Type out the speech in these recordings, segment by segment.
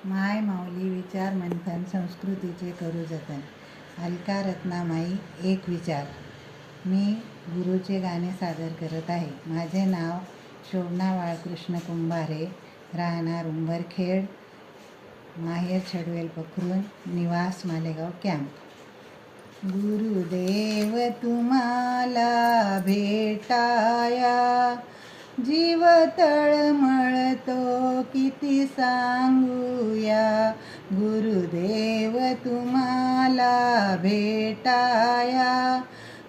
माय माऊली विचार मंथन संस्कृतीचे करू जतन. अलका रत्नामाई एक विचार. मी गुरुचे गाणे सादर करत आहे. माझे नाव शोभना बाळकृष्ण कुंभारे, राहणार उंबरखेड, माहेर छडवेल पखरून, निवास मालेगाव कॅम्प. गुरुदेव तुम्हाला भेटाया, जीव तळमळतो किती सांगूया. गुरुदेव तुम्हाला भेटाया,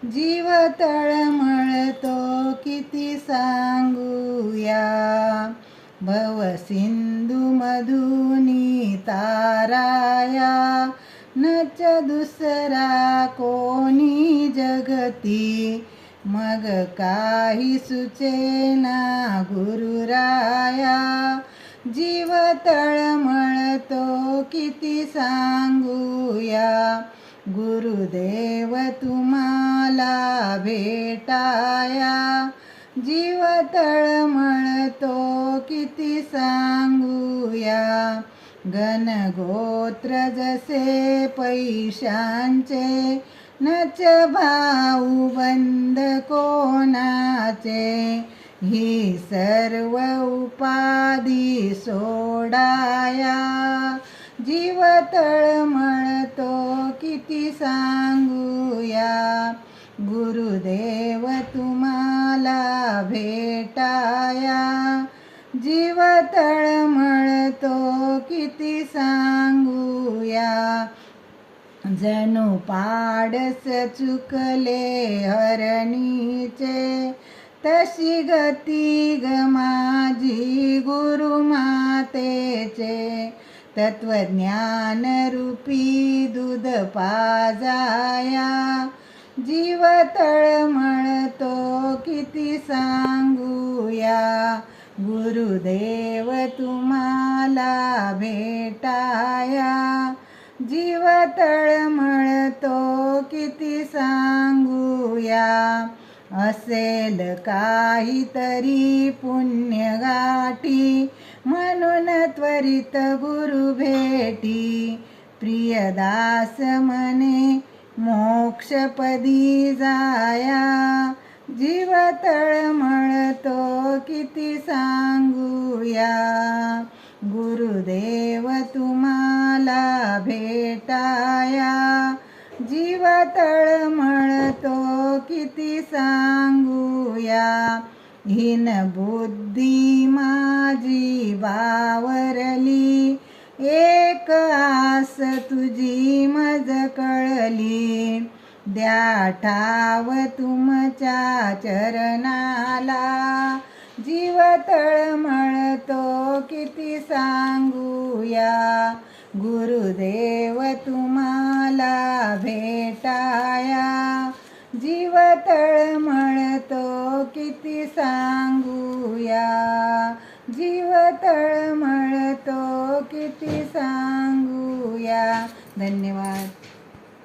जीव तळमळतो किती सांगूया. भवसिंधू मधुनी ताराया, नच दुसरा कोणी जगती. मग काही सुचेना गुरुराया, जीव तळमळतो किती सांगूया. गुरुदेव तुम्हाला भेटाया, जीव तळमळतो किती सांगूया. गणगोत्र जसे पैशांचे, नच भाऊ बंद कोणाचे. ही सर्व उपाधी सोडाया, जीव तळमळतो किती सांगूया. गुरुदेव तुम्हाला भेटाया, जीव तळमळतो किती सांगूया. जणू पाडस चुकले हरणीचे, तशी गती ग माझी गुरुमातेचे. तत्वज्ञान रूपी दूध पाजाया, जीव तळमळतो किती सांगूया. गुरुदेव तुम्हाला भेटाया, जीव तळमळतो किती सांगूया. असेल काहीतरी पुण्यगाठी, म्हणून त्वरित गुरु भेटी. प्रियदास म्हणे मोक्षपदी जाया, जीव तळमळतो किती सांगूया. गुरुदेव तुम्हाला भेटाया, जीव तळमळतो किती सांगूया. हीन बुद्धी माझी बावरली, एक आस तुझी मज कळली. द्या ठाव तुमच्या चरणाला, जीव तळमळतो किती सांगूया. गुरुदेव तुम्हाला भेटाया, जीव तळमळतो किती सांगूया. जीव तळमळतो किती सांगूया. धन्यवाद.